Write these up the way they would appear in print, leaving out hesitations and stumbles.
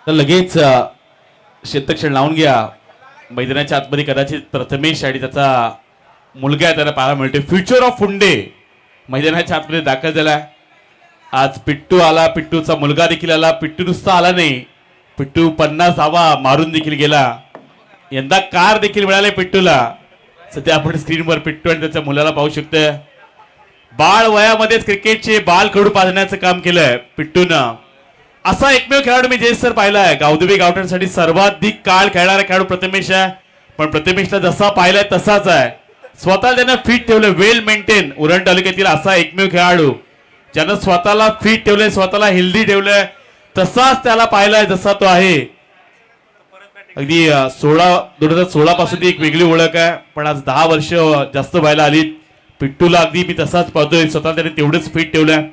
तर लगेच क्षेत्रक्षण लावून घ्या. मैदानाच्या आतमध्ये कदाचित प्रथमेश आणि त्याचा मुलगा आहे, त्याला पाहायला मिळते. फ्युचर ऑफ फुंडे मैदानाच्या आतमध्ये दाखल झाला. आज पिट्टू आला, पिट्टूचा मुलगा देखील आला. पिट्टू नुसता आला नाही, पिट्टू 50 धावा मारून देखील गेला. यंदा कार देखील मिळाले पिट्टूला. सध्या आपण स्क्रीनवर पिट्टू आणि त्याच्या मुलाला पाहू शकतोय. बाळ वयामध्येच क्रिकेटचे बाल कडू पाजण्याचं काम केलंय पिट्टूनं. असा एकमेव खेळाडू मी जयेश सर पाहिलाय. गावदेवी गावठाणसाठी सर्वाधिक काळ खेळणारा खेळाडू प्रथमेश आहे. पण प्रथमेशला जसा पाहिलाय तसाच आहे. स्वतःला त्यानं फिट ठेवलं, वेल मेंटेन. उरण तालुक्यातील असा एकमेव खेळाडू ज्यानं स्वतःला फिट ठेवलंय, स्वतःला हेल्दी ठेवलंय. तसाच त्याला पाहिलाय जसा तो आहे. अगदी 2016 पासून ती एक वेगळी ओळख आहे. पण आज 10 वर्ष जास्त व्हायला आली. पिट्टूला अगदी मी तसाच पाहतोय. स्वतः त्याने तेवढंच फिट ठेवलंय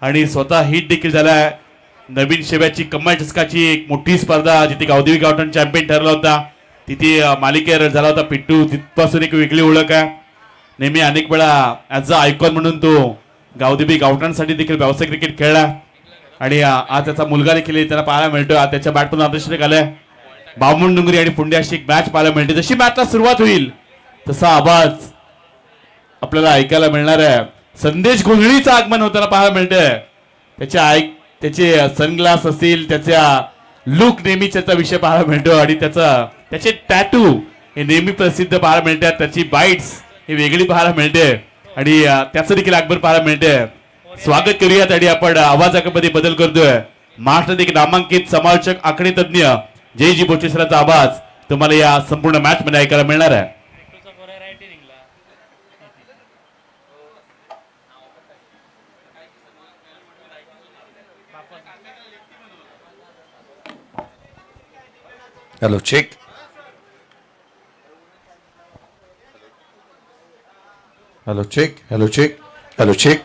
आणि स्वतः हिट देखील झालाय. नवीन शेव्याची कमाल चषकाची एक मोठी स्पर्धा जिथे गावदेवी गावठाण चॅम्पियन ठरला होता, तिथे मालिकेवर झाला होता पिट्टू. तिथपासून एक वेगळी ओळख आहे. नेहमी अनेक वेळा ॲज अ आयकॉन म्हणून तो गावदेवी गावठाणसाठी देखील व्यावसायिक क्रिकेट खेळला. आणि आज त्याचा मुलगा देखील त्याला पाहायला मिळतोय. आज त्याच्या बॅटमधून आदर्शक आलाय. बामण डुंगरी आणि पुंडे अशी एक मॅच पाहायला मिळते. जशी मॅचला सुरुवात होईल तसा आवाज आपल्याला ऐकायला मिळणार आहे. संदेश गोंधळीचं आगमन होताना पाहायला मिळतंय. त्याचे सनग्लास असतील, त्याच्या लुक नेहमी त्याचा विषय पाहायला मिळतो. आणि त्याचे टॅटू हे नेहमी प्रसिद्ध पाहायला मिळतात. त्याची बाईट्स ही वेगळी पाहायला मिळते. आणि त्याचं देखील आगमन पाहायला मिळते. स्वागत करूयात. आणि आपण आवाजामध्ये बदल करतोय. महाराष्ट्रात एक नामांकित समालोचक आकडे तज्ञ जयजी बोचेसरांचा आवाज तुम्हाला या संपूर्ण मॅच मध्ये ऐकायला मिळणार आहे. Hello check. Hello check. Hello check. Hello check.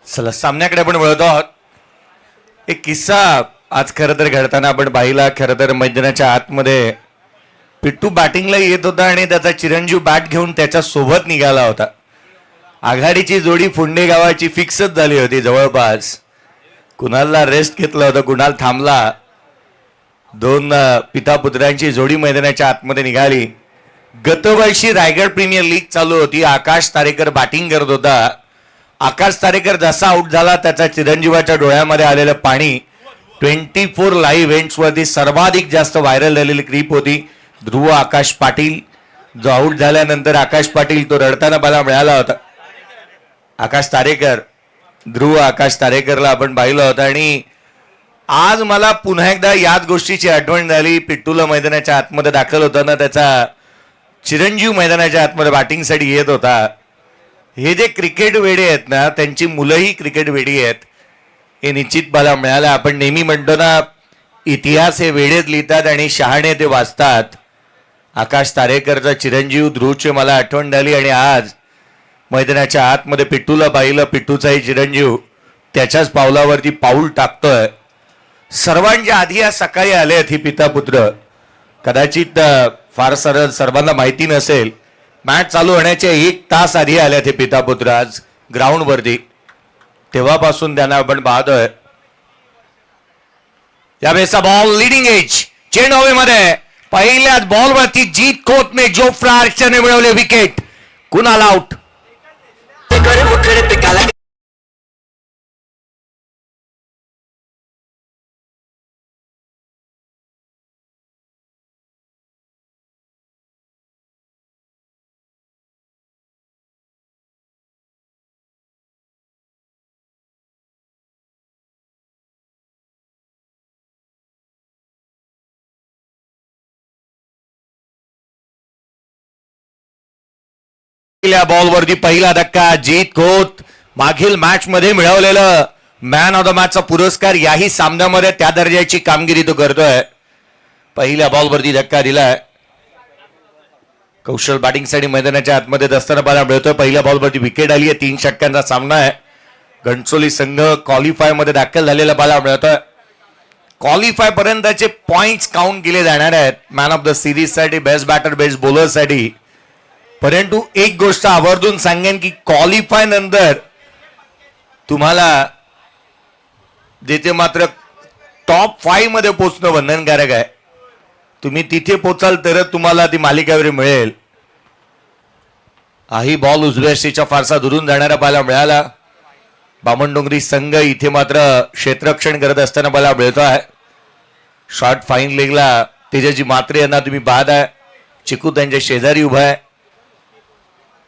चला सामन्याकडे आपण वळतो आहोत. एक किस्सा आज खरं तर घडताना आपण पाहिला. खरं तर मैदानाच्या आतमध्ये पिट्टू बॅटिंगला येत होता आणि त्याचा चिरंजीव बॅट घेऊन त्याच्या सोबत निघाला होता. आघाडीची जोडी फुंडे गावाची फिक्सच झाली होती जवळपास. कुणालला रेस्ट घेतला होता, कुणाल थांबला. दोन पिता पुत्रांची जोडी मैदानाच्या आतमध्ये निघाली. गतवर्षी रायगड प्रीमियर लीग चालू होती. आकाश तारेकर बॅटिंग करत होता. आकाश तारेकर जसा आउट झाला त्याच्या चिरंजीवाच्या डोळ्यामध्ये आलेलं पाणी 24 लाईव्ह इव्हेंट्सवरती सर्वाधिक जास्त व्हायरल झालेली क्लिप होती. ध्रुव आकाश पाटील जो आउट झाल्यानंतर आकाश पाटील तो रडताना मला मिळाला होता. आकाश तारेकर, ध्रुव आकाश तारेकरला आपण पाहिलं होतं. आणि आज मला पुन्हा एकदा याच गोष्टीची आठवण झाली. पिट्टूला मैदानाच्या आतमध्ये दाखल होताना त्याचा चिरंजीव मैदानाच्या आतमध्ये बॅटिंगसाठी येत होता. हे जे क्रिकेट वेडे आहेत ना, त्यांची मुलंही क्रिकेट वेडी आहेत हे निश्चित मला मिळालं. आपण नेहमी म्हणतो ना, इतिहास हे वेडेच लिहितात आणि शहाणे ते वाचतात. आकाश तारेकरचा चिरंजीव ध्रुवची मला आठवण झाली. आणि आज मैदानाच्या आतमध्ये पिट्टूला पाहिलं. पिट्टूचाही चिरंजीव त्याच्याच पावलावरती पाऊल टाकतोय. सर्वांच्या आधी आज सकाळी आले आहेत ही पिता पुत्र. कदाचित फार सर्वांना माहिती नसेल, मॅच चालू होण्याच्या 1 तास आधी आले हे पिता पुत्र आज ग्राउंडवरती. तेव्हापासून त्यांना आपण पाहतोय. यावेळेचा बॉल लिडिंग एज चेंड हवेमध्ये पहिल्याच बॉलवरती जीत खोतने जोफ्रा आर्चरने मिळवले विकेट. कुणाल आउट. बॉलवरती पहिला धक्का. जीत खोत मागील मॅच मध्ये मिळवलेलं मॅन ऑफ द मॅचचा पुरस्कार याही सामन्यामध्ये त्या दर्जाची कामगिरी तो करतोय. पहिल्या बॉलवरती धक्का दिलाय. कौशल बॅटिंगसाठी मैदानाच्या आतमध्ये दस्ताना पाहायला मिळतोय. पहिल्या बॉलवरती विकेट आली आहे. 3 षटकांचा सामना आहे. घणसोली संघ क्वालिफाय मध्ये दाखल झालेला पाहायला मिळतोय. क्वालिफाय पर्यंतचे पॉइंट्स काउंट केले जाणार आहेत. मॅन ऑफ द सिरीज साठी, बेस्ट बॅटर, बेस्ट बॉलर साठी. परंतु एक गोष्ट आवर्जून सांगेन की क्वालिफाय नंतर तुम्हाला जिथे मात्र टॉप 5 मध्ये पोहोचणं बंधनकारक आहे. तुम्ही तिथे पोचाल तरच तुम्हाला ती मालिकावर मिळेल. हाही बॉल उजव्या शीच्या फारसा दुरून जाणारा पाहायला मिळाला. बामणडोंगरी संघ इथे मात्र क्षेत्ररक्षण करत असताना मला मिळतो आहे. शॉर्ट फाईन लेगला तेजाजी मात्रे यांना तुम्ही पाहताय. चिकू त्यांच्या शेजारी उभा आहे.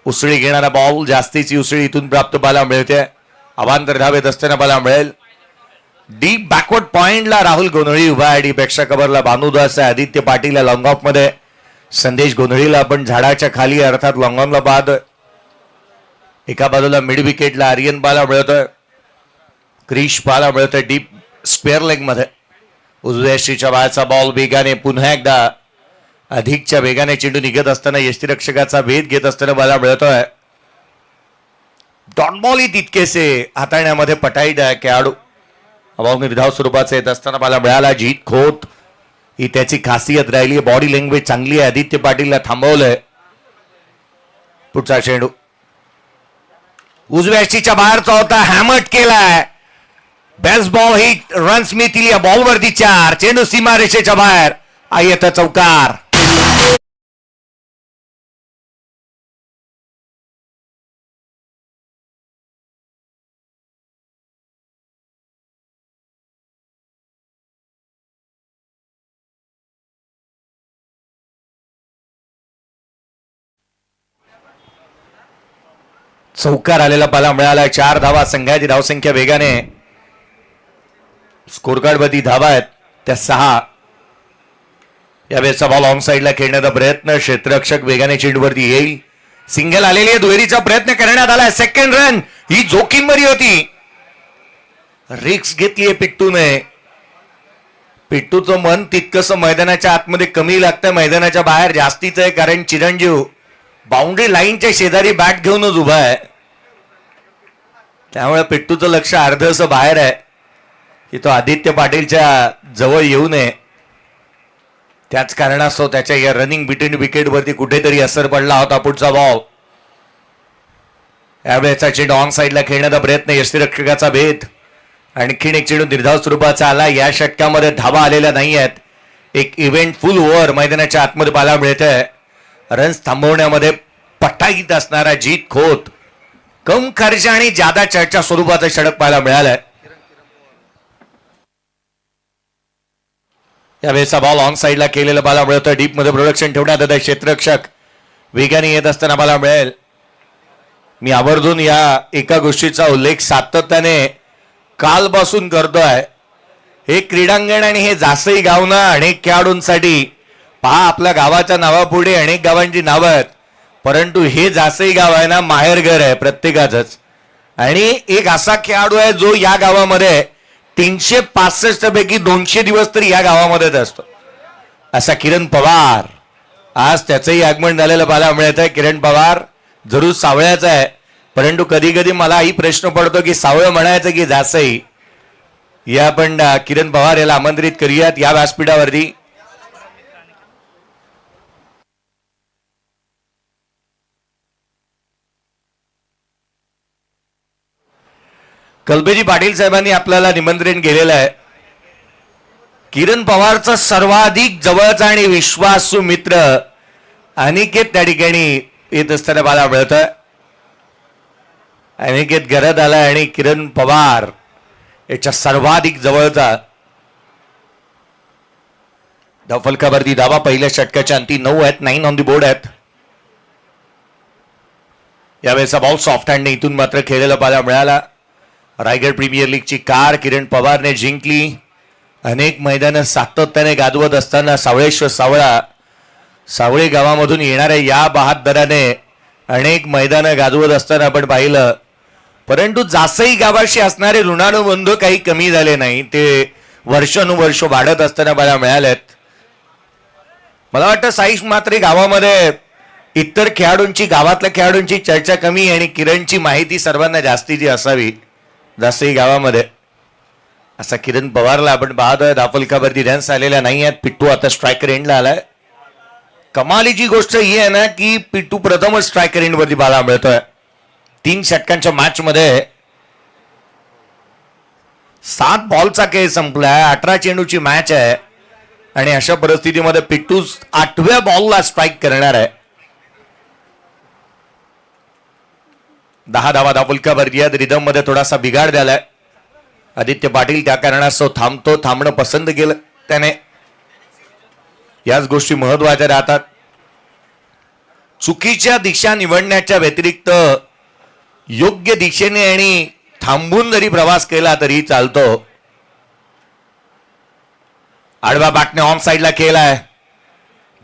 उसळी घेणारा बॉल जास्तीची उसळी इथून प्राप्त पाहायला मिळते. अवांतर धावेत असताना पाहायला मिळेल. डीप बॅकवर्ड पॉइंटला राहुल गोंधळी उभा आहे. डीप एक्स्ट्रा कव्हरला बानूदास आहे. आदित्य पाटील लॉंग ऑफ मध्ये. संदेश गोंधळीला आपण झाडाच्या खाली अर्थात लॉंग ऑनला पाहतोय. एका बाजूला मिड विकेटला आर्यन पाहायला मिळतोय. क्रिश पाहायला मिळतोय डीप स्क्वेअर लेग मध्ये. उजव्या शीच्या बाहेरचा बॉल वेगाने पुन्हा एकदा अधिकच्या वेगाने चेंडू निघत असताना यष्टीरक्षकाचा भेद घेत असताना पाहायला मिळतोय. डॉट बॉल ही तितकेसे हाताळण्यामध्ये पटाईट आहे खेळाडू. बॉल निर्धाव स्वरूपाचे येत असताना मला मिळाला. जीत खोत ही त्याची खासियत राहिली. बॉडी लँग्वेज चांगली आहे. आदित्य पाटीलला थांबवलंय. पुढचा चेंडू उजव्या शीच्या बाहेरचा होता. हॅमट केलाय. बेस्ट बॉल ही रन्स मिळतील या बॉलवरती 4. चेंडू सीमारेषेच्या बाहेर. येतं चौकार. चौकार आलेला पाला मिळाला. 4 धावा संघाची धावसंख्या वेगाने स्कोर कार्ड वरती धावा आहेत त्या 6. यावेळेचा बॉल ऑन साईडला खेळण्याचा प्रयत्न. क्षेत्ररक्षक वेगाने चेंडूवरती येईल. सिंगल आलेली आहे. दुहेरीचा प्रयत्न करण्यात आला. सेकंड रन ही जोखीम बरी होती. रिक्स घेतलीये पिट्टूने. पिट्टूचं मन तितकंसं मैदानाच्या आतमध्ये कमी लागतं. मैदानाच्या बाहेर जास्तीच आहे. कारण चिरंजीव बाउंड्री लाईनच्या शेजारी बॅट घेऊनच उभा आहे. त्यामुळे पिट्टूचं लक्ष अर्धसं बाहेर आहे की तो आदित्य पाटीलच्या जवळ येऊ नये. त्याच कारणास्तव त्याच्या या रनिंग बिटवीन विकेटवरती कुठेतरी असर पडला होता. पुढचा बॉल. यावेळेचा चेंडू ऑन साईडला खेळण्याचा प्रयत्न. यष्टीरक्षकाचा भेद. आणखीन एक चेंडू निर्धाव स्वरूपाचा आला. या षटकामध्ये धावा आलेल्या नाही आहेत. एक इव्हेंट फुल ओव्हर मैदानाच्या आतमध्ये पाहायला मिळतंय. रन्स थांबवण्यामध्ये पटाईत असणारा जीत खोत कम खर्च आणि जादा चर्चा स्वरूपाचं षटक पाहायला मिळालंय. यावेळेचा बॉल ऑन साईडला केलेला पाहायला मिळतोय. डीप मध्ये प्रोडक्शन ठेवण्यात येतं. क्षेत्ररक्षक वेगाने येत असताना पाहायला मिळेल. मी आवर्जून या एका गोष्टीचा उल्लेख सातत्याने कालपासून करतोय. हे क्रीडांगण आणि हे जासई गाव ना अनेक खेळाडूंसाठी पहा आपल्या गावाच्या नावापुढे अनेक गावांची नावं आहेत. परंतु हे जासई गाव आहे ना माहेरघर आहे प्रत्येकाचंच. आणि एक असा खेळाडू आहे जो या गावामध्ये 365 पैकी 200 दिवस तरी या गावामध्येच असतो. असा किरण पवार. आज त्याचंही आगमन झालेलं पाहायला मिळत आहे. किरण पवार जरूर सावळ्याचा आहे. परंतु कधी कधी मलाही प्रश्न पडतो की सावळ म्हणायचं की जासई. या आपण किरण पवार याला आमंत्रित करूयात या व्यासपीठावरती. कल्पेजी पाटील साहेबांनी आपल्याला निमंत्रण केलेलं आहे. किरण पवारचा सर्वाधिक जवळचा आणि विश्वासू मित्र अनिकेत त्या ठिकाणी येत असताना मला मिळतोय. अनिकेत घरात आला आणि किरण पवार याच्या सर्वाधिक जवळचा. धावफलकावरती धावा पहिल्या षटकाच्या अंती 9 आहेत. 9 ऑन दी बोर्ड आहेत. यावेळेचा बॉल सॉफ्ट हँडने इथून मात्र खेळलेला पाहायला मिळाला. रायगड प्रीमियर लीगची कार किरण पवारने जिंकली. अनेक मैदानं सातत्याने गाजवत असताना सावळेश्वर सावळे गावामधून येणाऱ्या या बहादराने अनेक मैदानं गाजवत असताना आपण पाहिलं. परंतु जासई गावाशी असणारे ऋणानुबंध काही कमी झाले नाही. ते वर्षानुवर्ष वाढत असताना मला मिळालेत. मला वाटतं साईश मात्र गावामध्ये इतर खेळाडूंची गावातल्या खेळाडूंची चर्चा कमी आणि किरणची माहिती सर्वांना जास्तीची असावी जासई गावामध्ये. असा किरण पवारला आपण पाहतोय. धावफलकावरती रन्स आलेल्या नाही आहेत. पिट्टू आता स्ट्रायकर एंडला आलाय. कमालीची गोष्ट ही आहे ना की पिट्टू प्रथमच स्ट्रायकर एंडवरती पाहायला मिळतोय. 3 षटकांच्या मॅच मध्ये 7 बॉलचा खेळ संपलाय. 18 चेंडूची मॅच आहे आणि अशा परिस्थितीमध्ये पिट्टू 8व्या बॉलला स्ट्राईक करणार आहे. 10 धावा दापुलकावरती आहेत. रिदम मध्ये थोडासा बिघाड झालाय. आदित्य पाटील त्या कारणास्तव थांबणं पसंत केलं त्याने. याच गोष्टी महत्वाच्या राहतात. चुकीच्या दिशा निवडण्याच्या व्यतिरिक्त योग्य दिशेने आणि थांबून जरी प्रवास केला तरी चालतो. आडवा बॅटने ऑन साइडला केलाय.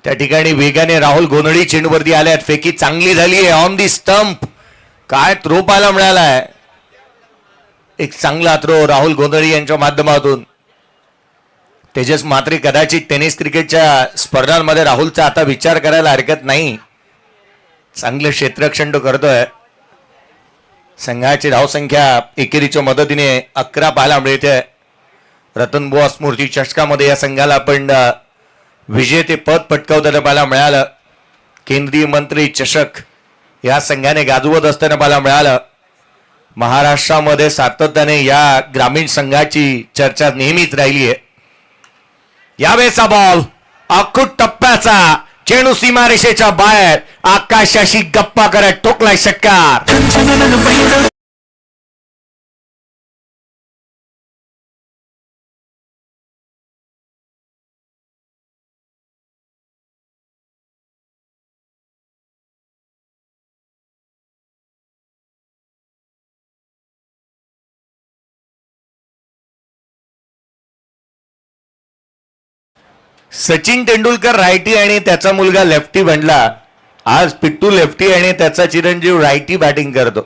त्या ठिकाणी वेगाने राहुल गोंधळी चेंडूवरती आल्यात. फेकी चांगली झाली आहे ऑन दी स्टंप. काय थ्रो पाहायला मिळालाय. एक चांगला थ्रो राहुल गोंधळी यांच्या माध्यमातून. तेजस म्हात्रे कदाचित टेनिस क्रिकेटच्या स्पर्धांमध्ये राहुलचा आता विचार करायला हरकत नाही. चांगलं क्षेत्ररक्षण तो करतोय. संघाची धावसंख्या एकेरीच्या मदतीने 11 पाहायला मिळते. रतन बुवा स्मृती चषकामध्ये या संघाला आपण विजेते पद पटकावताना पाहायला मिळालं. केंद्रीय मंत्री चषक या संघाने गाजवत असताना पाहायला मिळालं. महाराष्ट्रामध्ये सातत्याने या ग्रामीण संघाची चर्चा नेहमीच राहिली आहे. यावेळेचा बॉल अखूट टप्प्याचा चेंडू सीमारेषेच्या बाहेर आकाशाशी गप्पा करत ठोकलाय षटकार. सचिन तेंडुलकर रायटी आणि त्याचा मुलगा लेफ्टी बनला. आज पिट्टू लेफ्टी आणि त्याचा चिरंजीव रायटी बॅटिंग करतो.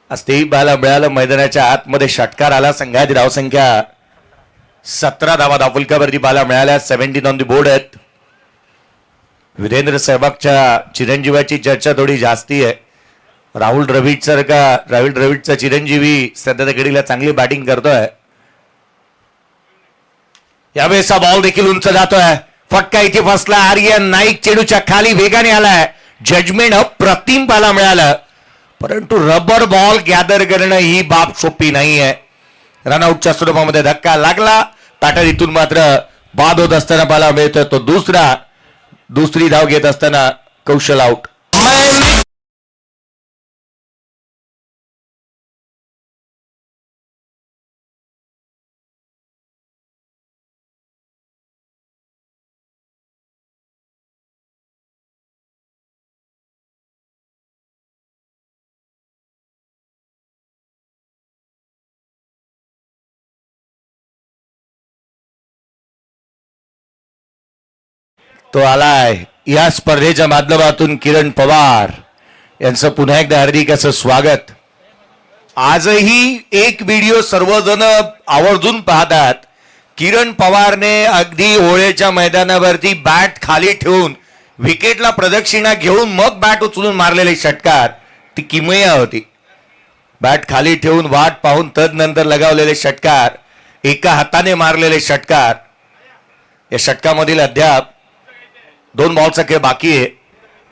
आज तेही पाहायला मिळालं. मैदानाच्या आतमध्ये षटकार आला. संघाची धावसंख्या 17 धावा दापुलकावरती पाहायला मिळाल्या. 17 ऑन दी बोर्ड आहेत. वीरेंद्र सहवागच्या चिरंजीवाची चर्चा थोडी जास्ती आहे. राहुल द्रविडचा चिरंजीवी सध्या त्या घडीला चांगली बॅटिंग करतोय. यावेळेचा बॉल देखील उंच जातोय. फटका इथे फसला. आर्यन नाईक चेंडूच्या खाली वेगाने आलाय. जजमेंट अप्रतिम पाहायला मिळालं. परंतु रबर बॉल गॅदर करणं ही बाब सोपी नाहीये. रनआउटच्या स्वरूपामध्ये धक्का लागला. ताटरीतून मात्र बाद होत असताना पाहायला मिळतोय तो दुसरी धाव घेत असताना कौशल आउट. तो आलाय या स्पर्धेच्या माध्यमातून किरण पवार यांचं पुन्हा एकदा हार्दिक असं स्वागत. आजही एक व्हिडिओ सर्वजण आवर्जून पाहतात. किरण पवारने अगदी होळीच्या मैदानावरती बॅट खाली ठेवून विकेटला प्रदक्षिणा घेऊन मग बॅट उचलून मारलेले षटकार ती किमया होती. बॅट खाली ठेवून वाट पाहून तदनंतर लगावलेले षटकार, एका हाताने मारलेले षटकार. या षटकामधील अद्याप 2 बॉलचा खेळ बाकी आहे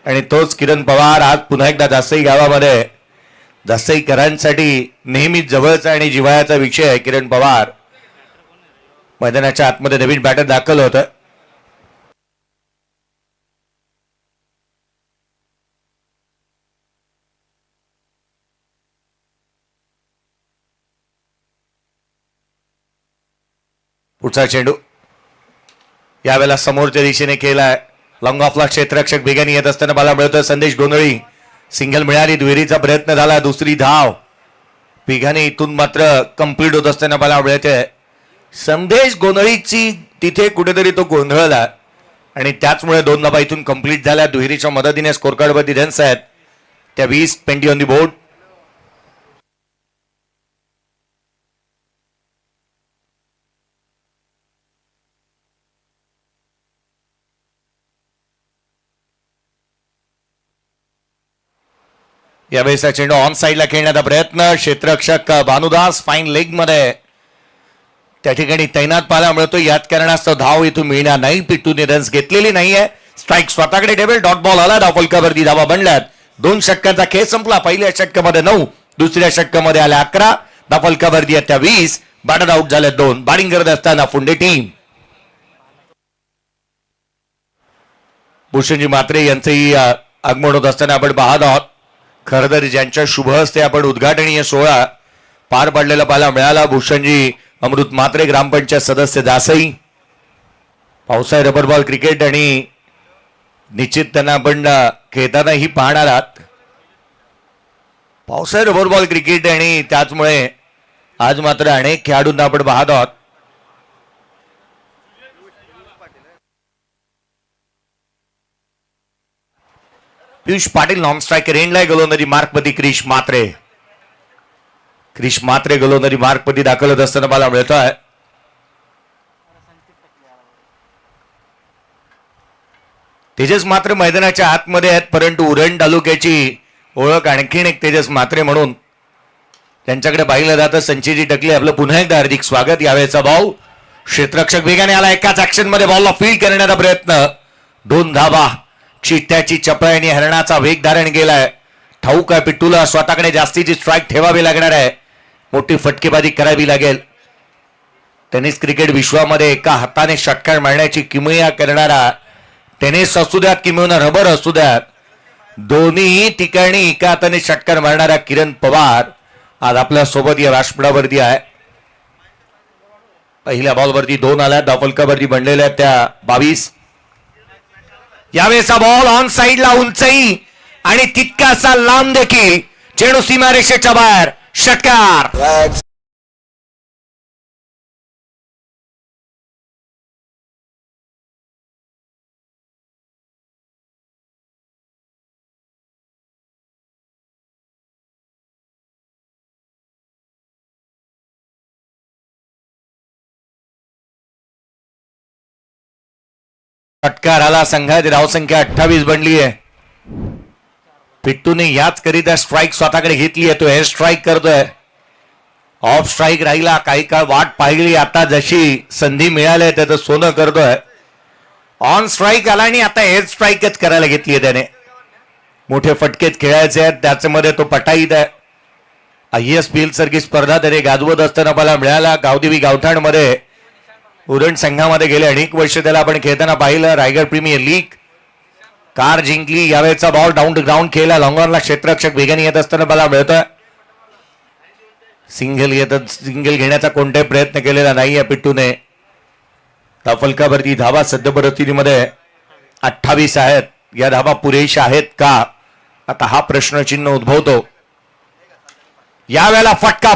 आणि तोच किरण पवार आज पुन्हा एकदा जास्तही गावामध्ये जास्तहीकरांसाठी नेहमीच जवळचा आणि जिव्हाळ्याचा विषय आहे. किरण पवार मैदानाच्या आतमध्ये नवीन बॅटर दाखल होतं. पुढचा चेंडू यावेळेला समोरच्या दिशेने केलाय. लॉंग ऑफला क्षेत्ररक्षक वेगाने येत असताना मला मिळतोय संदेश गोंधळी. सिंगल मिळाली. दुहेरीचा प्रयत्न झाला. दुसरी धाव वेगाने इथून मात्र कंप्लीट होत असताना मला मिळते. संदेश गोंधळीची तिथे कुठेतरी तो गोंधळला आणि त्याचमुळे 2 धावा इथून कंप्लीट झाल्या. दुहेरीच्या मदतीने स्कोर कार्डवरती रन्स आहेत त्या 20 पेंटी ऑन दी बोर्ड. यावेळेचा चेंडू ऑन साइडला खेळण्याचा प्रयत्न. क्षेत्ररक्षक भानुदास फाईन लेग मध्ये त्या ठिकाणी तैनात पाहायला मिळतो. याच कारणास्तव धाव इथून मिळणार नाही. पिट्टूने रन्स घेतलेली नाहीये. स्ट्राईक स्वतःकडे टेबल, डॉट बॉल आला, धाव फलकावरती धावा बनल्यात. 2 षटकांचा खेळ संपला. पहिल्या षटकामध्ये 9, दुसऱ्या षटकामध्ये आल्या 11, धाव फलकावरती आहेत त्या 20, बॅटर आउट झाल्या 2. बॅटिंग करत असताना फुंडे टीम. भूषणजी म्हात्रे यांचंही आगमन होत असताना आपण पाहत आहोत. खरं तर ज्यांच्या शुभ हस्ते आपण उद्घाटनीय सोहळा पार पडलेला पाहायला मिळाला. भूषणजी अमृत म्हात्रे, ग्रामपंचायत सदस्य दासई. पावसाळी रबर बॉल क्रिकेट आणि निश्चित त्यांना आपण खेळतानाही पाहणार आहात. पावसाळी रबर बॉल क्रिकेट आणि त्याचमुळे आज मात्र अनेक खेळाडूंना आपण पाहत आहोत. पियुष पाटील नॉन स्ट्रायकर एंडला गोलंदाजी मार्कपती क्रिश म्हात्रे. क्रिश म्हात्रे गोलंदाजी मार्कपती दाखल होत असताना मला मिळत आहे. तेजस मात्र मैदानाच्या आतमध्ये आहेत, परंतु उरण तालुक्याची ओळख आणखीन एक तेजस म्हात्रे म्हणून त्यांच्याकडे पाहिलं जातं. संचयजी टकले आपलं पुन्हा एकदा हार्दिक स्वागत. यावेळेचा बॉल क्षेत्ररक्षक वेगाने आला. एकाच ऍक्शन मध्ये बॉलला फील्ड करण्याचा प्रयत्न. 2 धावा. चिट्ट्याची चपळाईने हरणाचा वेग धारण केलाय. ठाऊक आहे पिट्टूला स्वतःकडे जास्तीची स्ट्राईक ठेवावी लागणार आहे. मोठी फटकेबाजी करावी लागेल. टेनिस क्रिकेट विश्वामध्ये एका हाताने षटकार मारण्याची किमया करणारा, टेनिस असू द्यात किंवा रबर असू द्यात, दोन्ही ठिकाणी एका हाताने षटकार मारणारा किरण पवार आज आपल्या सोबत या व्यासपीठावरती आहे. पहिल्या बॉलवरती 2 आल्या. धावफलकावरती बनलेल्या त्या 22. यावेळेचा बॉल ऑन साइडला उंचाई आणि तितकासा लांब देखील. चेंडू सीमारेषेच्या बाहेर. षटकार. षटकार आला. संघाची धावसंख्या 28 बनली आहे. पिट्टूने याच करिता स्ट्राईक स्वतःकडे घेतली आहे. तो एअर स्ट्राईक करतोय. ऑफ स्ट्राईक राहिला. काही काळ वाट पाहिली. आता जशी संधी मिळाली त्याचं सोनं करतोय. ऑन स्ट्राईक आला आणि आता एअर स्ट्राईकच करायला घेतली आहे त्याने. मोठे फटकेच खेळायचे आहेत. त्याच्यामध्ये तो पटाईत आहे. ISPL सारखी स्पर्धा त्याने गाजवत असताना मला मिळाला. गावदेवी गावठाणमध्ये उरण संघामध्ये गेले अनेक वर्ष त्याला आपण खेळताना पाहिलं. रायगड प्रीमियर लीग कार जिंकली. यावेळेचा बॉल डाऊन टू ग्राउंड खेळला. लॉंगॉनला क्षेत्ररक्षक वेगाने येत असताना मला मिळतोय. सिंगल घेण्याचा कोणताही प्रयत्न केलेला नाहीये पिट्टूने. फलकावरती धावा सध्या परिस्थितीमध्ये 28 आहेत. या धावा पुरेशा आहेत का, आता हा प्रश्नचिन्ह उद्भवतो. यावेळेला फटका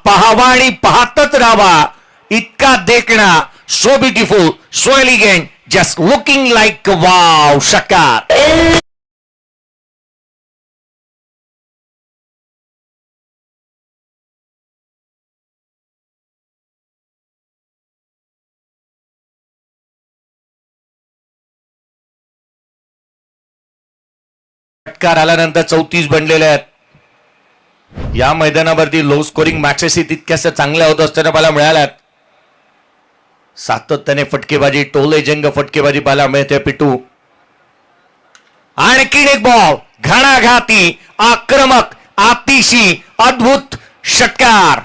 पहावा आणि पाहतच राहावा. इतका देखणा. So beautiful, so elegant, just looking like wow. षटकार. षटकार आल्यानंतर 34 बनलेले आहेत. या मैदानावरती लो स्कोरिंग मॅचेस तितक्याच चांगल्या होत असताना मला मिळाल्यात. सातत्याने फटकेबाजी, टोले जंग फटकेबाजी पाहायला मिळते. पिट्टू आणखीन एक बॉल. घणाघाती, आक्रमक, आतिशी, अद्भुत षटकार.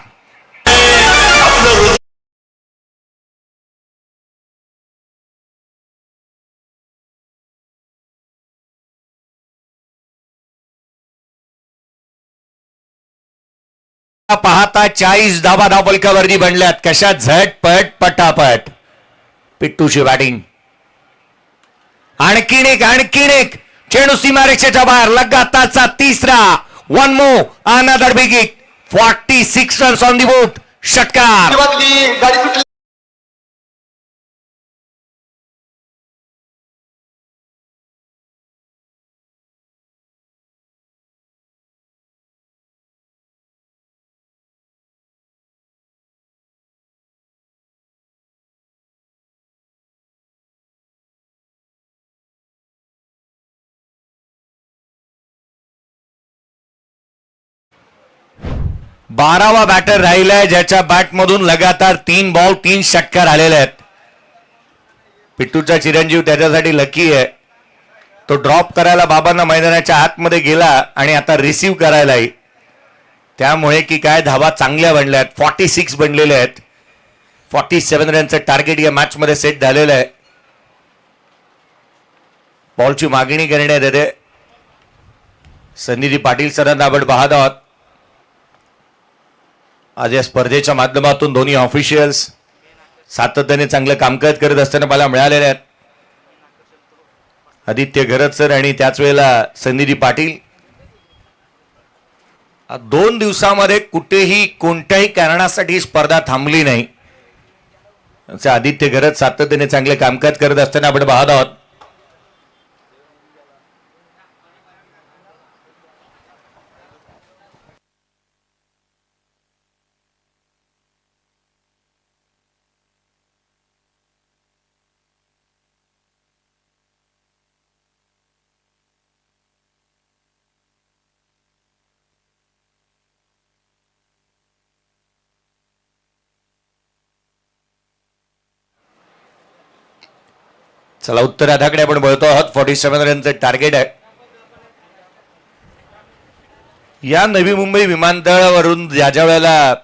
पाहता 40 धावा धावफलकावरती बनल्यात. कशा झटपट पटापट. पिट्टूची बॅटिंग. आणखीन एक चेंडू सीमारेषेच्या बाहेर. लगातारचा 3रा. 1 more, another big hit. 46 runs on the board. षटकार. बारावा बॅटर राहिलाय ज्याच्या बॅटमधून लगातार 3 बॉल 3 षटकार आलेले आहेत. पिट्टूचा चिरंजीव त्याच्यासाठी लकी आहे. तो ड्रॉप करायला बाबांना मैदानाच्या आतमध्ये गेला आणि आता रिसीव्ह करायलाही, त्यामुळे की काय धावा चांगल्या बनल्या आहेत. 46 बनलेले आहेत. 47 रनचं टार्गेट या मॅच मध्ये सेट झालेलं आहे. बॉलची मागणी करण्यात येते. संदीप पाटील सरांना आपण पाहत आहोत. आज या स्पर्धेच्या माध्यमातून दोन्ही ऑफिशियल्स सातत्याने चांगलं कामकाज करत असताना मला मिळालेले आहेत. आदित्य घरत सर आणि त्याच वेळेला संदीप पाटील. 2 दिवसामध्ये कुठेही कोणत्याही कारणासाठी स्पर्धा थांबली नाही. आदित्य घरत सातत्याने चांगले कामकाज करत असताना आपण पाहत आहोत. चला उत्तरार्धाकडे आपण बोलतो आहोत. 47 रनचं टार्गेट आहे. या नवी मुंबई विमानतळावरून ज्या ज्या वेळेला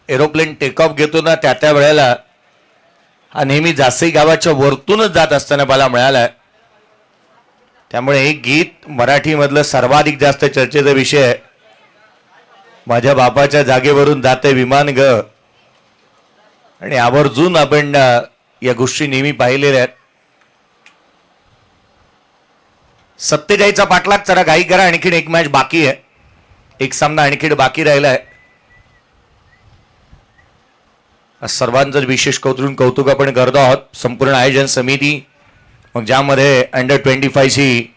एरोप्लेन टेक ऑफ घेतो ना, त्या वेळेला हा नेहमी जासई गावाच्या वरतूनच जात असताना मला मिळालाय. त्यामुळे हे गीत मराठीमधलं सर्वाधिक जास्त चर्चेचा विषय आहे. माझ्या बापाच्या जागेवरून जाते विमान ग, आणि आवर्जून आपण या गोष्टी नेहमी पाहिलेल्या आहेत. 47चा पाठलाग. जरा घाई करा, आणखीन एक मॅच बाकी आहे. एक सामना आणखीन बाकी राहिलाय. सर्वांचं विशेष कौतुक आपण करतो आहोत. संपूर्ण आयोजन समिती, मग ज्यामध्ये अंडर-25 ची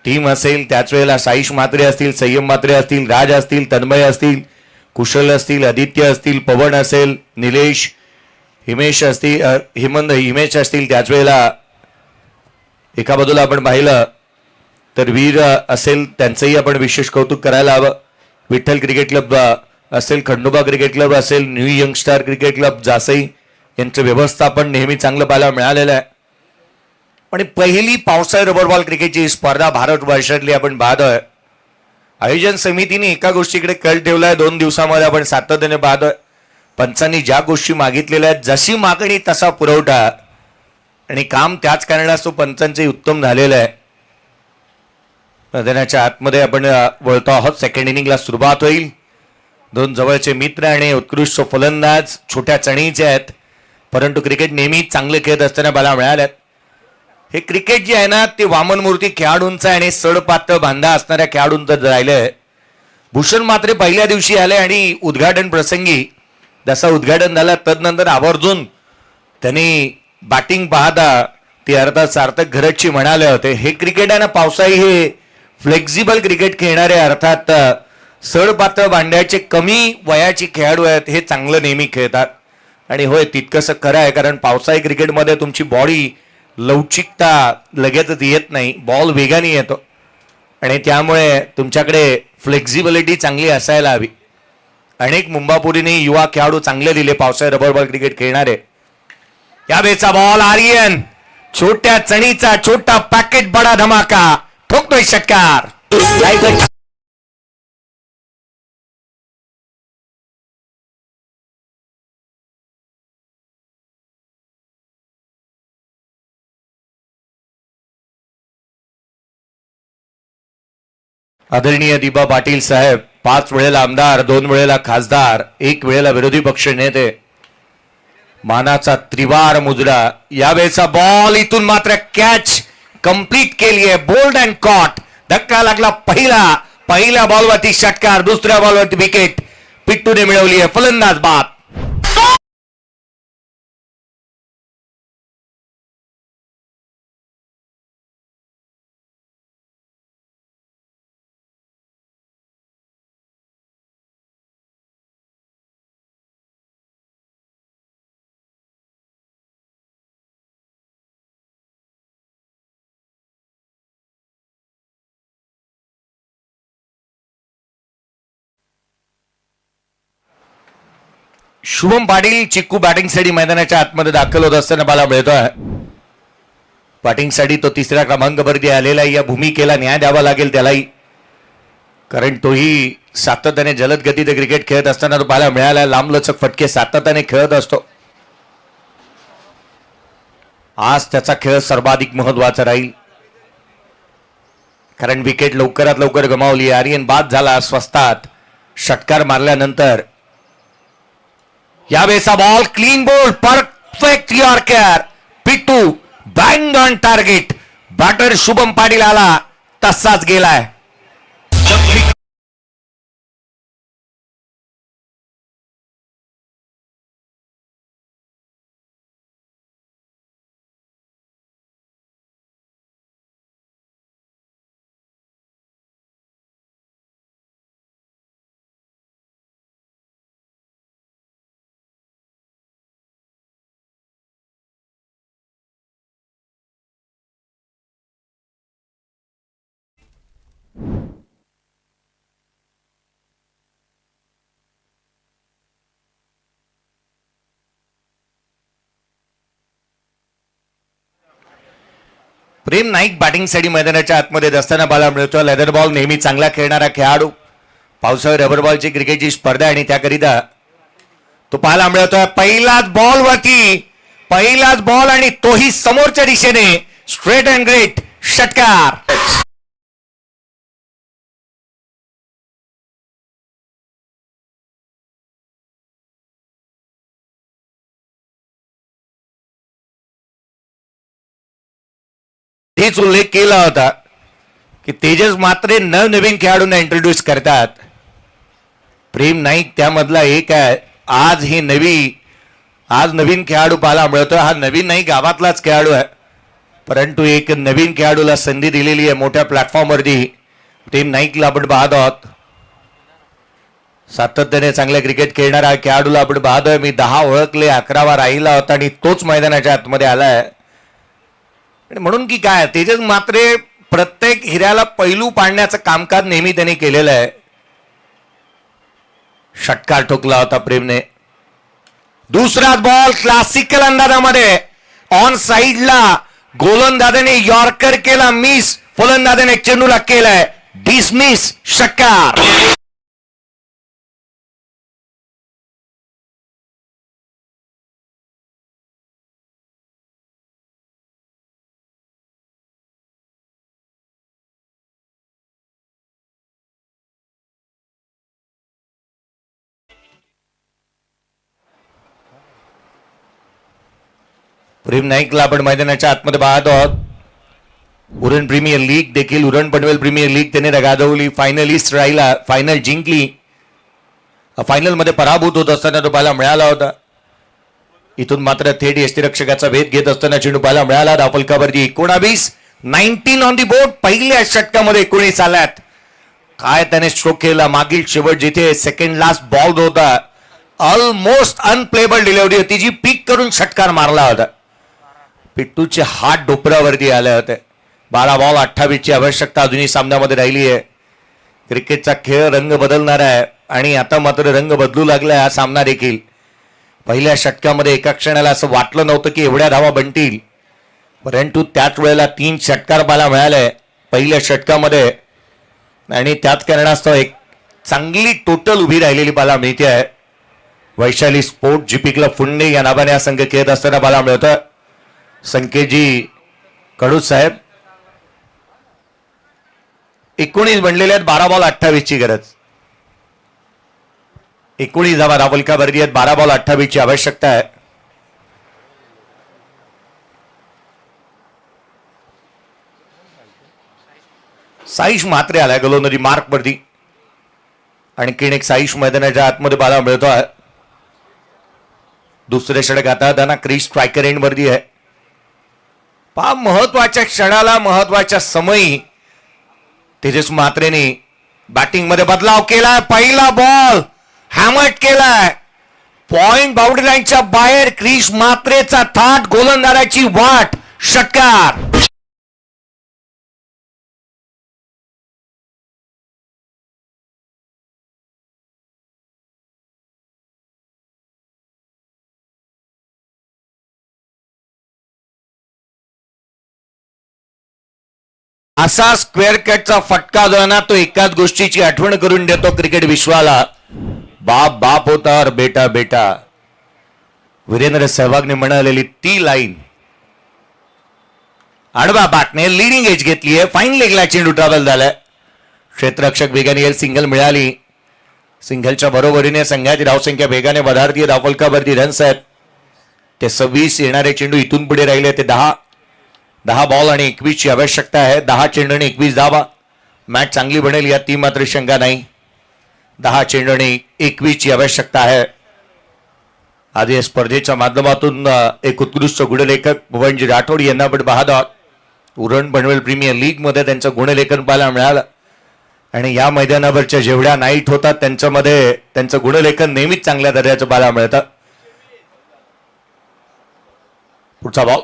टीम असेल, त्याच वेळेला साईश म्हात्रे असतील, संयम म्हात्रे असतील, राज असतील, तन्मय असतील, कुशल असतील, आदित्य असतील, पवन असेल, निलेश, हिमेश असतील, हिमेश असतील. त्याच वेळेला एका बाजूला आपण पाहिलं तर वीर असेल, त्यांचंही आपण विशेष कौतुक करायला हवं. विठ्ठल क्रिकेट क्लब असेल, खंडोबा क्रिकेट क्लब असेल, new youngster cricket club Jasai यांचं व्यवस्थापन नेहमी चांगलं पाहायला मिळालेलं आहे. आणि पहिली पावसाळी रबर बॉल क्रिकेटची स्पर्धा भारतवर्षातली आपण पाहतोय. आयोजन समितीने एका गोष्टीकडे कल ठेवलाय. 2 दिवसामध्ये आपण सातत्याने पाहतोय. पंचांनी ज्या गोष्टी मागितलेल्या आहेत, जशी मागणी तसा पुरवठा, आणि काम त्याच कारणास्तव पंचांचे उत्तम झालेलं आहे. मैदानाच्या आतमध्ये आपण वळतो आहोत. सेकंड इनिंगला सुरुवात होईल. 2 जवळचे मित्र आणि उत्कृष्ट फलंदाज छोट्या चणीचे आहेत, परंतु क्रिकेट नेहमी चांगले खेळत असताना मला मिळाल्यात. हे क्रिकेट जे आहे ना, ते वामनमूर्ती खेळाडूंचं आणि सडपातळ बांधा असणाऱ्या खेळाडूंचं राहिलंय. भूषण मात्र पहिल्या दिवशी आले आणि उद्घाटन प्रसंगी जसा उद्घाटन झालं, तदनंतर आवर्जून त्यांनी बॅटिंग पाहता ते अर्थात सार्थक घरतची म्हणाले होते, हे क्रिकेट आहे ना पावसाळी, हे फ्लेक्झिबल क्रिकेट खेळणारे, अर्थात सडपातळ बांड्याचे कमी वयाची खेळाडू आहेत, हे चांगलं नेहमी खेळतात. आणि होय, तितकंसं खरं आहे, कारण पावसाळी क्रिकेटमध्ये तुमची बॉडी लवचिकता लगेचच येत नाही, बॉल वेगाने येतो, आणि त्यामुळे तुमच्याकडे फ्लेक्झिबिलिटी चांगली असायला हवी. अनेक मुंबापुरीने युवा खेळाडू चांगले दिले पावसाळी रबर बॉल क्रिकेट खेळणारे. या बेचा बॉल आर्यन, छोट्या चणीचा छोटा पॅकेट, बडा धमाका, ठोकतोय षटकार. आदरणीय दिबा पाटील साहेब, 5 वेळेला आमदार, 2 वेळेला खासदार, 1 वेळेला विरोधी पक्ष नेते, मानाचा त्रिवार मुजरा. यावेळेचा बॉल इथून मात्र कॅच कंप्लीट केली आहे. Bowled and caught. धक्का लागला. पहिल्या बॉलवरती षटकार, दुसऱ्या बॉलवरती विकेट पिट्टूने मिळवली आहे. फलंदाज बाद. शुभम पाटील चिक्कू बॅटिंगसाठी मैदानाच्या आतमध्ये दाखल होत असताना मला मिळतोय. बॅटिंगसाठी तो तिसऱ्या क्रमांकावरती आलेला या भूमिकेला न्याय द्यावा लागेल त्यालाही, कारण तोही सातत्याने जलद गतीचे क्रिकेट खेळत असताना तो पाहायला मिळाला. लांबलचक फटके सातत्याने खेळत असतो. आज त्याचा खेळ सर्वाधिक महत्वाचा राहील, कारण विकेट लवकरात लवकर गमावली. आर्यन बाद झाला स्वस्तात षटकार मारल्यानंतर. यावेळेचा ball clean bowled, perfect yorker, पिट्टू bang on target. Batter Shubham Patil आला तसाच गेलाय. प्रेम नाईक बॅटिंगसाठी मैदानाच्या आतमध्ये असताना बॉल मिळतो. लेदर बॉल नेहमी चांगला खेळणारा खेळाडू. पावसाळी रबर बॉलची क्रिकेटची स्पर्धा आणि त्याकरिता तो पाहायला मिळतोय. पहिलाच बॉल आणि तोही समोरच्या दिशेने स्ट्रेट अँड ग्रेट षटकार. हेच उल्लेख केला होता की तेजस मात्रे नवनवीन खेळाडूंना इंट्रोड्यूस करतात. प्रेम नाईक त्यामधला एक आहे. आज नवीन खेळाडू पाहायला मिळतोय. हा नवीन नाही, गावातलाच खेळाडू आहे, परंतु एक नवीन खेळाडूला संधी दिलेली आहे मोठ्या प्लॅटफॉर्मवरती. प्रेम नाईकला आपण पाहत आहोत. सातत्याने चांगल्या क्रिकेट खेळणारा खेळाडूला आपण पाहतोय. मी 10 ओळखले, 11वा राहिला होता आणि तोच मैदानाच्या आतमध्ये आलाय. म्हणून की काय, तेजस मात्रे प्रत्येक हिऱ्याला पैलू पाडण्याचं कामकाज नेहमी त्यांनी केलेलं आहे. षटकार ठोकला होता प्रेमने. दुसरा बॉल क्लासिकल अंदाजामध्ये ऑन साइडला गोलंदाजाने यॉर्कर केला मिस, फलंदाजाने चेंडूला केलाय डिसमिस. षटकार. प्रेम नाईकला आपण मैदानाच्या आतमध्ये पाहत आहोत. उरण प्रीमियर लीग देखील, उरण पनवेल प्रीमियर लीग त्याने गाजवली. फायनलिस्ट राहिला, फायनल जिंकली. फायनल मध्ये पराभूत होत असताना तो पाहायला मिळाला होता. इथून मात्र थेट यष्टीरक्षकाचा भेद घेत असताना चेंडू पाहायला मिळाला. धावफलकावरती 19 ऑन दी बोर्ड. पहिल्या षटकामध्ये 19 आल्यात. काय त्याने स्ट्रोक केला. मागील शेवट जिथे सेकंड लास्ट बॉल होता, ऑलमोस्ट अनप्लेबल डिलिव्हरी होती जी पीक करून षटकार मारला होता. पिट्टूचे हात डोपरावरती आले होते. 12 बॉल 28 ची आवश्यकता अजूनही सामन्यामध्ये राहिली आहे. क्रिकेटचा खेळ रंग बदलणार आहे आणि आता मात्र रंग बदलू लागलाय हा सामना देखील. पहिल्या षटकामध्ये एका क्षणाला असं वाटलं नव्हतं की एवढ्या धावा बनतील, परंतु त्याच वेळेला 3 षटकार पाहायला मिळाले पहिल्या षटकामध्ये आणि त्याच कारणास्तव एक चांगली टोटल उभी राहिलेली पाहायला मिळते आहे. वैशाली स्पोर्ट जीपी क्लब फुंडे या नावाने हा संघ खेळत असताना पाहायला मिळतं. संकेतजी कडू साहेब 19 बनलेले आहेत. 12 बॉल 28 ची गरज. 19 धावा धावफलकावरती आहेत. 12 बॉल 28 ची आवश्यकता आहे. साईश म्हात्रे आलाय गोलंदाजी मार्क वरती. आणखीन एक साईश मैदानाच्या आतमध्ये पाहायला मिळतो आहे. दुसरे षटक आता त्यांना क्रिस स्ट्रायकर एंड वरती आहे. पहा, महत्वाच्या क्षणाला महत्वाच्या समयी तेजस म्हात्रेने बॅटिंग मध्ये बदलाव केलाय. पहिला बॉल हॅमट केलाय. पॉइंट बाउंड्री लाईनच्या बाहेर क्रिस म्हात्रेचा थाट, गोलंदाजाची वाट. षटकार. असा स्क्वेअर कटचा फटका जो आहे ना तो एकाच गोष्टीची आठवण करून देतो क्रिकेट विश्वाला. बाप बाप होता और बेटा बेटा. वीरेंद्र सहवागने म्हणालेली ती लाईन आडवा बाटने लिडिंग एज घेतली आहे. फाईन लेगला चेंडू ट्रॅव्हल झालाय. क्षेत्ररक्षक वेगाने येईल. सिंगल मिळाली. सिंगलच्या बरोबरीने संघाची धावसंख्या वेगाने वधारतीये. धावफलकावरती रन्स आहेत ते 26. येणारे चेंडू इथून पुढे राहिले ते 10 बॉल आणि 21 ची आवश्यकता आहे. 10 चेंडू आणि 21 धावा. मॅच चांगली बनेल यात ती मात्र शंका नाही. 10 चेंडू आणि 21 ची आवश्यकता आहे. आज या स्पर्धेच्या माध्यमातून एक उत्कृष्ट गुणलेखक भुवनजी राठोड यांना आपण पाहत आहोत. उरण पनवेल प्रीमियर लीग मध्ये त्यांचं गुणलेखन पाहायला मिळालं आणि या मैदानावरच्या जेवढ्या नाईट होतात त्यांच्यामध्ये त्यांचं गुणलेखन नेहमीच चांगल्या दर्जाचं पाहायला मिळतं. पुढचा बॉल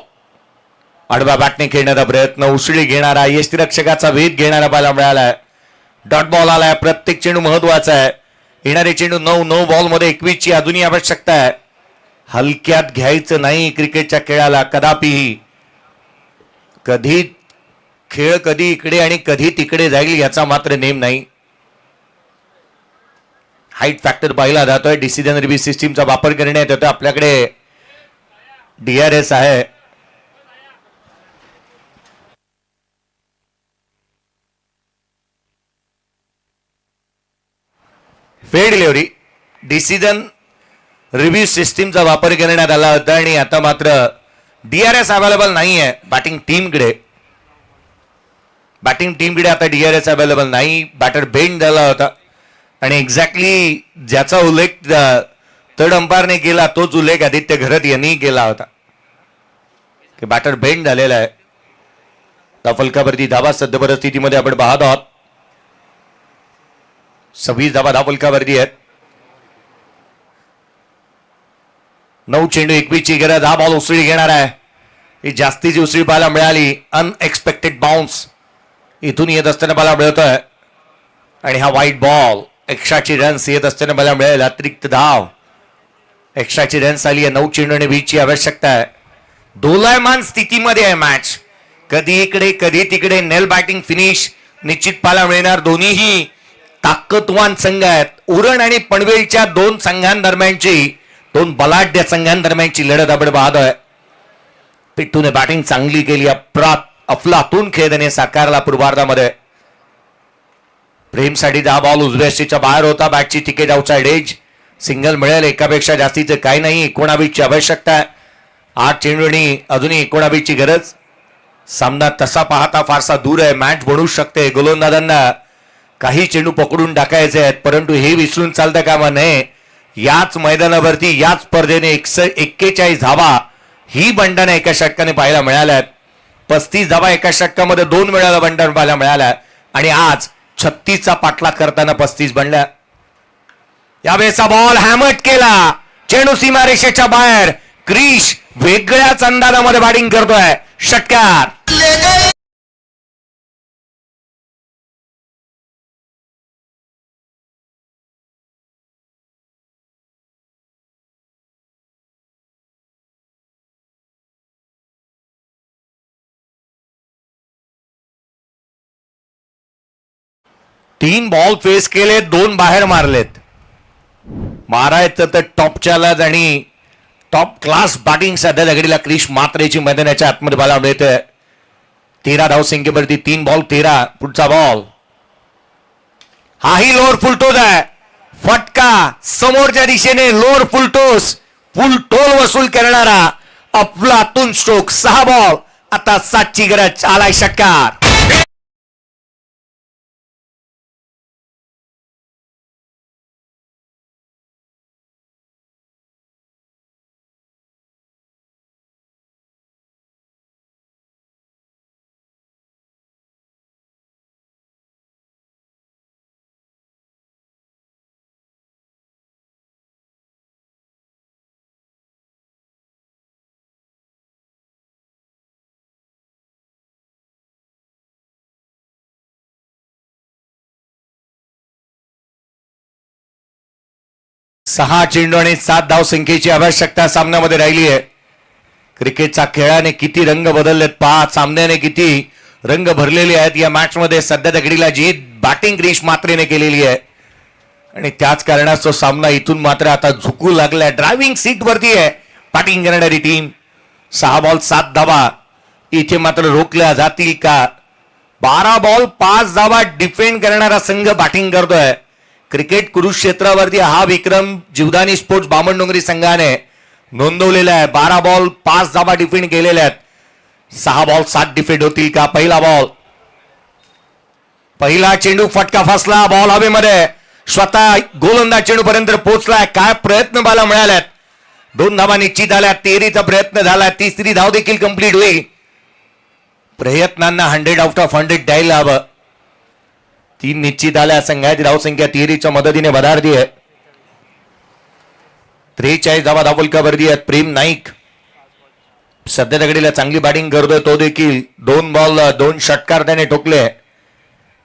आडवा बॅटने खेळण्याचा प्रयत्न. उसळी घेणारा यष्टिरक्षकाचा वेध घेणारा पाहायला मिळालाय. डॉट बॉल आलाय. प्रत्येक चेंडू महत्वाचा आहे. येणारे चेंडू 9 बॉल मध्ये 21 ची अजूनही आवश्यकता आहे. हलक्यात घ्यायचं नाही क्रिकेटच्या खेळाला कदापिही. कधी खेळ कधी इकडे आणि कधी तिकडे जाईल याचा मात्र नेम नाही. हाईट फॅक्टर पाहिला जातोय. डिसिजन रिव्ह्यू सिस्टीमचा वापर करण्यात येतो. आपल्याकडे DRS आहे. फेड डिलिव्हरी डिसिजन रिव्ह्यू सिस्टीमचा वापर करण्यात आला होता आणि आता मात्र DRS अवेलेबल नाहीये बॅटिंग टीमकडे आता DRS अवेलेबल नाही. बॅटर बेंड झाला होता आणि एक्झॅक्टली ज्याचा उल्लेख थर्ड अंपायरने केला तोच उल्लेख आदित्य घरत यांनी केला होता की बॅटर बेंड झालेला आहे. धावफलकावरती धावा सध्या परिस्थितीमध्ये आपण पाहत आहोत. 26 धावा धावफलकावरती आहेत. 9 चेंडू 21 ची गरज. हा बॉल उसळी घेणार आहे. ही जास्तीची उसळी पाहायला मिळाली. अनएक्सपेक्टेड बाउन्स इथून येत असताना मला मिळतोय आणि हा वाईट बॉल. एक्स्ट्राची रन्स येत असताना मला मिळेल. अतिरिक्त धाव. एक्स्ट्राची रन्स आली आहे. 9 चेंडू आणि 20 ची आवश्यकता आहे. दोलायमान स्थितीमध्ये आहे मॅच. कधी इकडे कधी तिकडे. नेल बॅटिंग फिनिश निश्चित पाहायला मिळणार. दोन्हीही ताकदवान संघ आहेत. उरण आणि पनवेलच्या दोन बलाढ्य संघांदरम्यानची लढत आपण पाहतोय. पिट्टूने बॅटिंग चांगली केली. अफलातून खेळ त्याने साकारला पूर्वार्धामध्ये. प्रेमसाठी 10 बॉल उजव्याशीच्या बाहेर होता. बॅटची तिकेट आउटसाइड एज. सिंगल मिळेल. एकापेक्षा जास्तीचं काही नाही. 19 ची आवश्यकता आहे. 8 चेंडू आणि अजूनही 19 ची गरज. सामना तसा पाहता फारसा दूर आहे. मॅच बनवू शकते. गोलंदाजांना काही चेंडू पकडून टाकायचे आहेत परंतु हे विसरून चालतं कामा नये. याच मैदानावरती याच स्पर्धेने 41 धावा ही बंडाने एका षटकाने पाहायला मिळाल्यात. 35 धावा एका षटकामध्ये 2 वेळाला बंडाने पाहायला मिळाल्या आणि आज 36चा पाठलाग करताना 35 बनल्या. यावेळेचा बॉल हॅमट केला. चेंडू सीमारेषेच्या बाहेर. क्रिश वेगळ्याच अंदाजामध्ये बॅटिंग करतोय. षटकार. तीन बॉल फेस केले. 2 बाहेर मारलेत. मारायचं तर टॉपच्यालाच आणि टॉप क्लास बॅटिंग सध्या दगडीला क्रिश मात्रेची मैदानाच्या आतमध्ये पाहायला मिळते. 13 धावसंख्येवरती 3 बॉल 13. पुढचा बॉल हाही लोअर फुलटोस आहे. फटका समोरच्या दिशेने लोअर फुलटोस. फुल टोल वसूल करणारा अफलातून स्ट्रोक. 6 बॉल आता 7 ची गरज. आलाय षटकार. सहा चेंडू आणि 7 धावसंख्येची आवश्यकता सामन्यामध्ये राहिली आहे. क्रिकेटचा खेळाने किती रंग बदललेत पहा. सामन्याने किती रंग भरलेले आहेत या मॅच मध्ये. सध्या घडीला जी बॅटिंग क्रिश मात्रेने केलेली आहे आणि त्याच कारणास्तव सामना इथून मात्र आता झुकू लागलाय. ड्रायव्हिंग सीट वरती आहे बॅटिंग करणारी टीम. 6 बॉल 7 धावा इथे मात्र रोखल्या जातील का? 12 बॉल 5 धावा डिफेंड करणारा संघ बॅटिंग करतोय. क्रिकेट कुरुक्षेत्रावरती हा विक्रम जीवदानी स्पोर्ट्स बामणडोंगरी संघाने नोंदवलेला आहे. 12 बॉल 5 धावा डिफेंड केलेल्या आहेत. 6 बॉल 7 डिफेंड होतील का? पहिला बॉल, पहिला चेंडू फटका फसला. बॉल हवेमध्ये स्वतः गोलंदाज चेंडू पर्यंत पोहोचलाय. काय प्रयत्न बाला मिळाल्यात. 2 धावा निश्चित आल्या. 13चा प्रयत्न झाला. 3री धाव देखील कंप्लीट होईल. प्रयत्नांना 100 आउट ऑफ 100 द्यायला हवं. 3 निश्चित आल्या. संघाची धावसंख्या 13च्या मदतीने वधारती आहे. 43 धावा धावफलकावरती आहेत. प्रेम नाईक सध्या घडीला चांगली बॅटिंग करतोय. तो देखील 2 बॉल 2 षटकार त्याने ठोकले.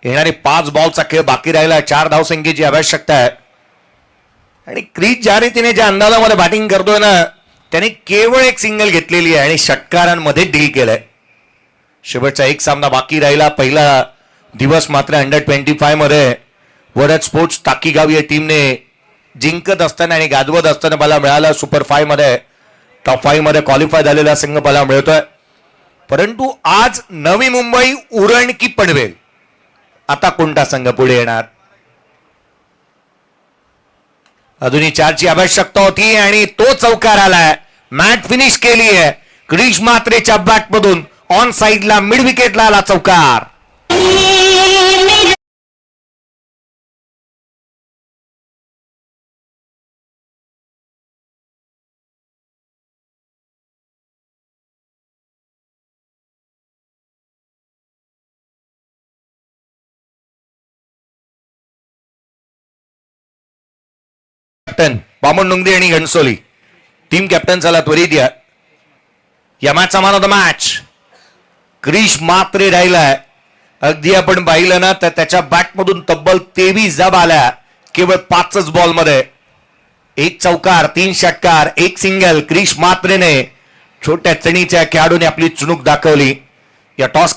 येणारे 5 बॉलचा खेळ बाकी राहिला. 4 धावसंख्येची आवश्यकता आहे आणि क्रिस ज्या रीतीने ज्या अंदाजामध्ये बॅटिंग करतोय ना त्याने केवळ एक सिंगल घेतलेली आहे आणि षटकारांमध्ये डील केलंय. शेवटचा एक सामना बाकी राहिला. पहिला दिवस मात्र अंडर-25 मध्ये वरद स्पोर्ट्स टाकीगाव या टीमने जिंकत असताना आणि गाजवत असताना मला मिळाला. सुपर 5 मध्ये टॉप 5 मध्ये क्वालिफाय झालेला संघ मला मिळतोय. परंतु आज नवी मुंबई उरण की पनवेल, आता कोणता संघ पुढे येणार? अजूनही 4ची आवश्यकता होती आणि तो चौकार आलाय. मॅच फिनिश केली आहे. क्रिश मात्रेच्या बॅटमधून ऑन साइडला मिड विकेटला आला चौकार. कॅप्टन बामणडोंगरी आणि घनसोली टीम कॅप्टन झाला त्वरित या मॅचचा man of the match Krish Matre राहिलाय. अगदी आपण पाहिलं ना तर त्याच्या बॅटमधून तब्बल 23 धावा आल्या केवळ 5च बॉल मध्ये. 1 चौकार, 3 षटकार, 1 सिंगल. क्रिश मात्रेने छोट्या चणीच्या खेळाडूने आपली चुणूक दाखवली. या टॉस